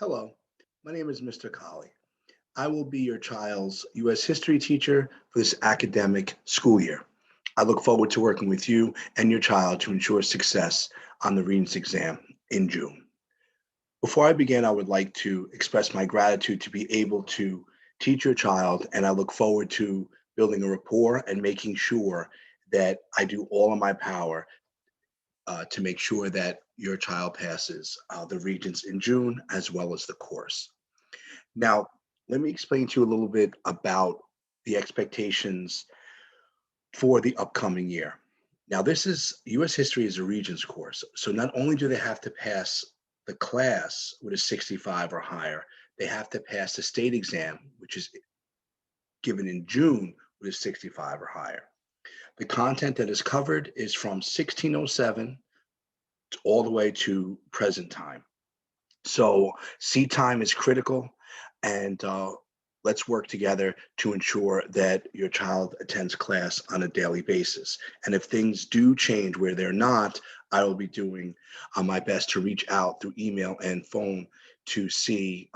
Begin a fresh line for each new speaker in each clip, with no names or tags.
Hello, my name is Mr. Colli. I will be your child's U.S. history teacher for this academic school year. I look forward to working with you and your child to ensure success on the Regents exam in June. Before I begin, I would like to express my gratitude to be able to teach your child, and I look forward to building a rapport and making sure that I do all in my power to make sure that your child passes the Regents in June as well as the course. Now, let me explain to you a little bit about the expectations for the upcoming year. Now, this is US history is a Regents course. So not only do they have to pass the class with a 65 or higher, they have to pass the state exam, which is given in June with a 65 or higher. The content that is covered is from 1607 all the way to present time. So seat time is critical, and let's work together to ensure that your child attends class on a daily basis. And if things do change where they're not, I will be doing my best to reach out through email and phone to see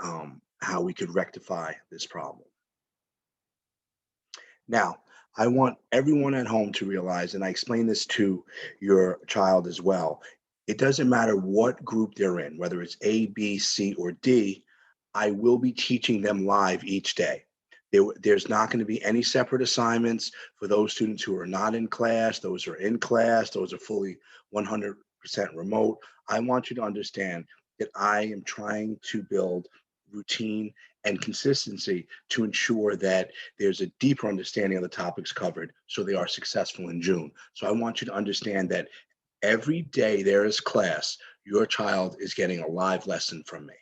how we could rectify this problem. Now, I want everyone at home to realize, and I explain this to your child as well, it doesn't matter what group they're in, whether it's A, B, C, or D, I will be teaching them live each day. There's not going to be any separate assignments for those students who are not in class, those who are in class, those are fully 100% remote. I want you to understand that I am trying to build routine and consistency to ensure that there's a deeper understanding of the topics covered so they are successful in June. So I want you to understand that every day there is class, your child is getting a live lesson from me.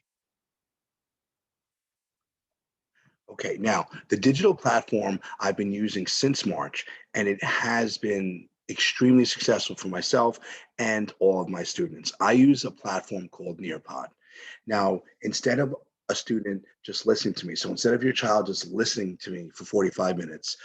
Okay, now the digital platform I've been using since March, and it has been extremely successful for myself and all of my students. I use a platform called Nearpod. Now, instead of a student just listening to me, so instead of your child just listening to me for 45 minutes,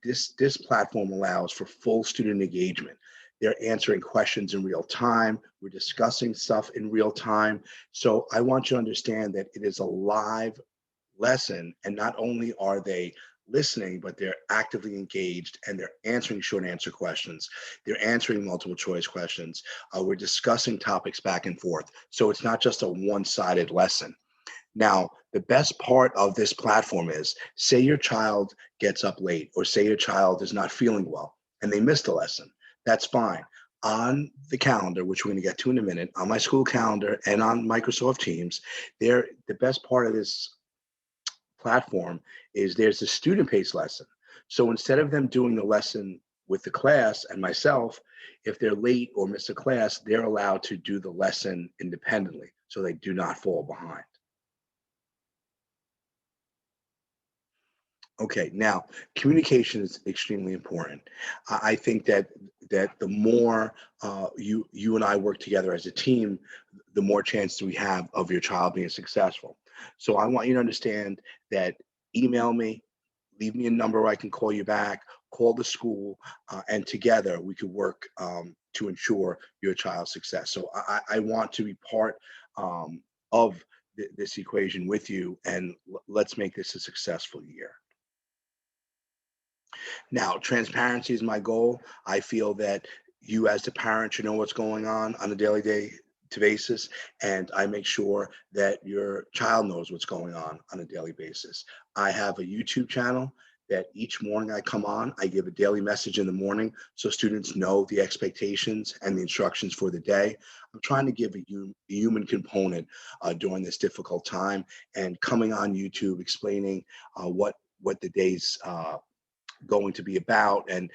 this platform allows for full student engagement. They're answering questions in real time. We're discussing stuff in real time. So I want you to understand that it is a live lesson, and not only are they listening, but they're actively engaged and they're answering short answer questions. They're answering multiple choice questions. We're discussing topics back and forth. So it's not just a one-sided lesson. Now, the best part of this platform is, say your child gets up late, or say your child is not feeling well and they missed a lesson. That's fine. On the calendar, which we're going to get to in a minute, on my school calendar and on Microsoft Teams, the best part of this platform is there's a student-paced lesson. So instead of them doing the lesson with the class and myself, if they're late or miss a class, they're allowed to do the lesson independently so they do not fall behind. Okay, now communication is extremely important. I think that the more you and I work together as a team, the more chance we have of your child being successful. So I want you to understand that email me, leave me a number where I can call you back, call the school, and together we could work to ensure your child's success. So I want to be part of this equation with you, and let's make this a successful year. Now, transparency is my goal. I feel that you, as the parent, should know what's going on a daily day to basis, and I make sure that your child knows what's going on a daily basis. I have a YouTube channel that each morning I come on, I give a daily message in the morning so students know the expectations and the instructions for the day. I'm trying to give a human component during this difficult time, and coming on YouTube explaining what the day's going to be about, and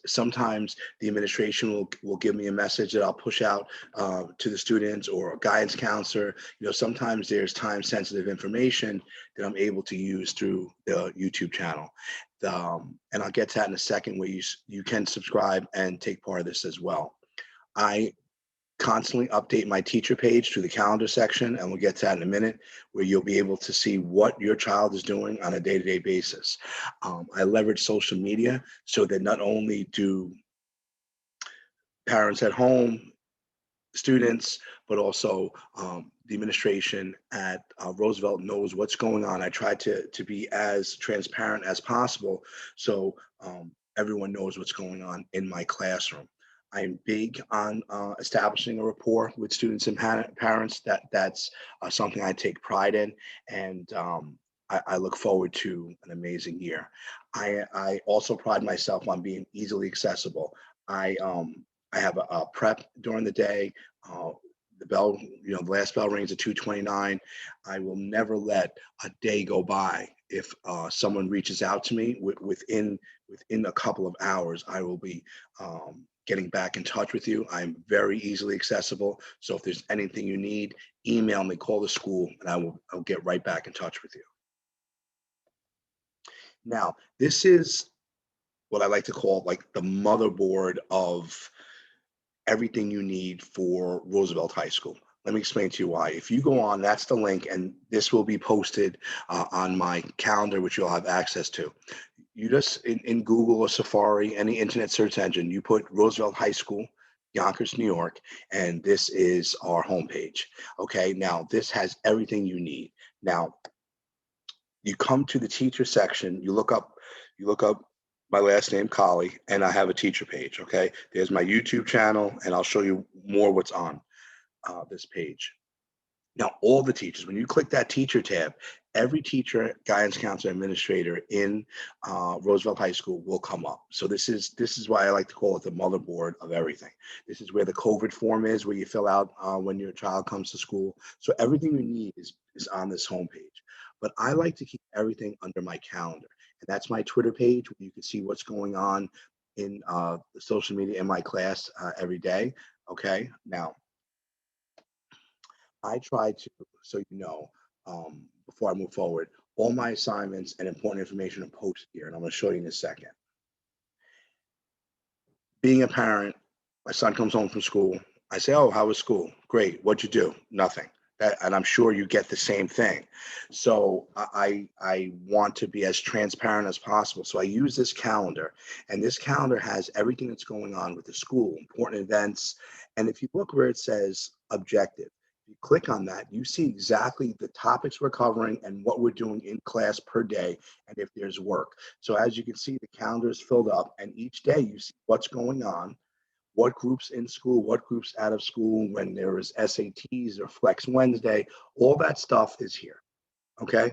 sometimes the administration will give me a message that I'll push out to the students, or a guidance counselor. Sometimes there's time sensitive information that I'm able to use through the YouTube channel, and I'll get to that in a second, where you can subscribe and take part of this as well. I constantly update my teacher page through the calendar section, and we'll get to that in a minute, where you'll be able to see what your child is doing on a day-to-day basis. I leverage social media so that not only do parents at home, students, but also the administration at Roosevelt knows what's going on. I try to be as transparent as possible so everyone knows what's going on in my classroom. I'm big on establishing a rapport with students and parents. That's something I take pride in, and I look forward to an amazing year. I also pride myself on being easily accessible. I um, I have a prep during the day. Uh, the bell, the last bell rings at 2:29. I will never let a day go by if someone reaches out to me within a couple of hours. I will be getting back in touch with you. I'm very easily accessible. So if there's anything you need, email me, call the school, and I'll get right back in touch with you. Now, this is what I like to call like the motherboard of everything you need for Roosevelt High School. Let me explain to you why. If you go on, that's the link, and this will be posted on my calendar, which you'll have access to. You just in Google or Safari, any internet search engine, you put Roosevelt High School, Yonkers, New York, and this is our homepage. Okay, now this has everything you need. Now you come to the teacher section, you look up my last name, Colli, and I have a teacher page. Okay, there's my YouTube channel, and I'll show you more what's on this page. Now, all the teachers, when you click that teacher tab, every teacher, guidance counselor, administrator in Roosevelt High School will come up. So this is why I like to call it the motherboard of everything. This is where the COVID form is, where you fill out when your child comes to school. So everything you need is on this homepage. But I like to keep everything under my calendar, and that's my Twitter page where you can see what's going on in the social media in my class every day. Okay, now I try to, so before I move forward, all my assignments and important information are posted here, and I'm going to show you in a second. Being a parent, my son comes home from school. I say, "Oh, how was school? Great. What'd you do? Nothing." And I'm sure you get the same thing. So I want to be as transparent as possible. So I use this calendar, and this calendar has everything that's going on with the school, important events. And if you look where it says objective, you click on that, you see exactly the topics we're covering and what we're doing in class per day, and if there's work. So as you can see, the calendar is filled up, and each day you see what's going on, what groups in school, what groups out of school, when there is SATs or Flex Wednesday, all that stuff is here. Okay.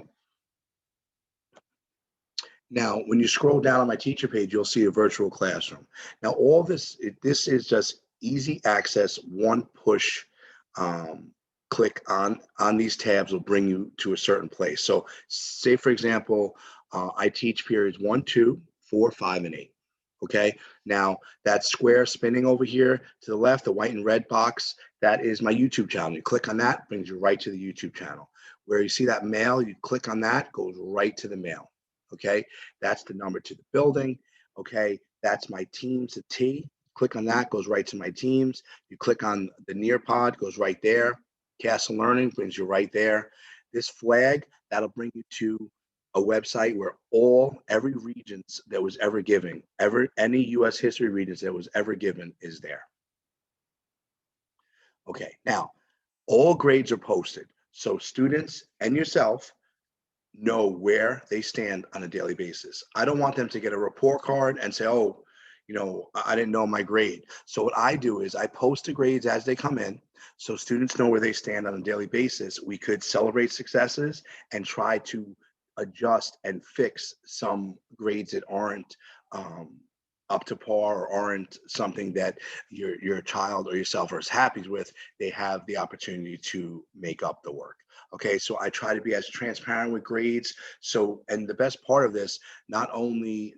Now, when you scroll down on my teacher page, you'll see a virtual classroom. Now, all this is just easy access, one push um, click on these tabs will bring you to a certain place. So, say for example, I teach periods 1, 2, 4, 5, and 8. Okay. Now that square spinning over here to the left, the white and red box, that is my YouTube channel. You click on that, brings you right to the YouTube channel. Where you see that mail, you click on that, goes right to the mail. Okay. That's the number to the building. Okay. That's my teams, the T. Click on that, goes right to my teams. You click on the Nearpod, goes right there. Castle Learning brings you right there. This flag, that'll bring you to a website where every regions that was ever given, any U.S. history regions that was ever given is there. Okay, now all grades are posted, so students and yourself know where they stand on a daily basis. I don't want them to get a report card and say, "Oh, I didn't know my grade." So what I do is I post the grades as they come in, so students know where they stand on a daily basis. We could celebrate successes and try to adjust and fix some grades that aren't um, up to par or aren't something that your child or yourself are as happy with. They have the opportunity to make up the work. Okay, so I try to be as transparent with grades. So, and the best part of this, not only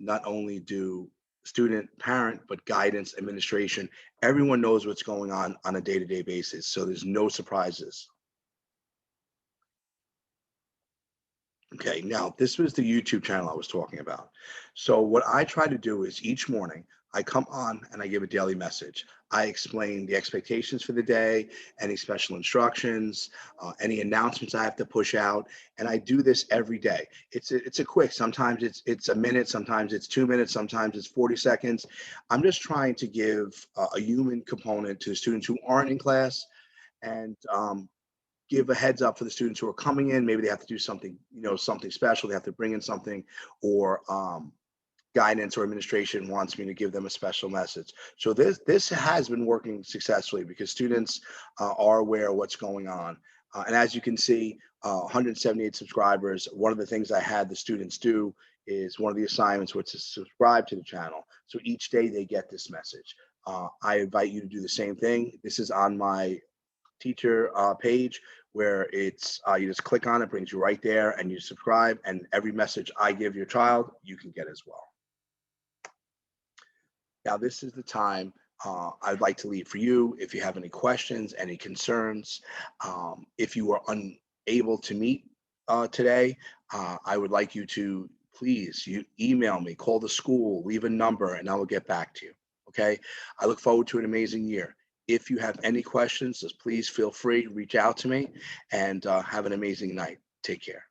do student, parent, but guidance, administration, everyone knows what's going on a day-to-day basis. So there's no surprises. Okay, now this was the YouTube channel I was talking about. So what I try to do is each morning I come on and I give a daily message. I explain the expectations for the day, any special instructions, any announcements I have to push out, and I do this every day. It's a quick. Sometimes it's a minute, sometimes it's 2 minutes, sometimes it's 40 seconds. I'm just trying to give a human component to students who aren't in class, and give a heads up for the students who are coming in. Maybe they have to do something, something special. They have to bring in something, or guidance or administration wants me to give them a special message. So this has been working successfully because students are aware of what's going on. And as you can see, 178 subscribers. One of the things I had the students do is one of the assignments was to subscribe to the channel. So each day they get this message. I invite you to do the same thing. This is on my teacher page, where it's you just click on it, brings you right there, and you subscribe. And every message I give your child, you can get as well. Now, this is the time I'd like to leave for you. If you have any questions, any concerns, if you are unable to meet today, I would like you to please email me, call the school, leave a number, and I will get back to you. Okay. I look forward to an amazing year. If you have any questions, just please feel free to reach out to me, and have an amazing night. Take care.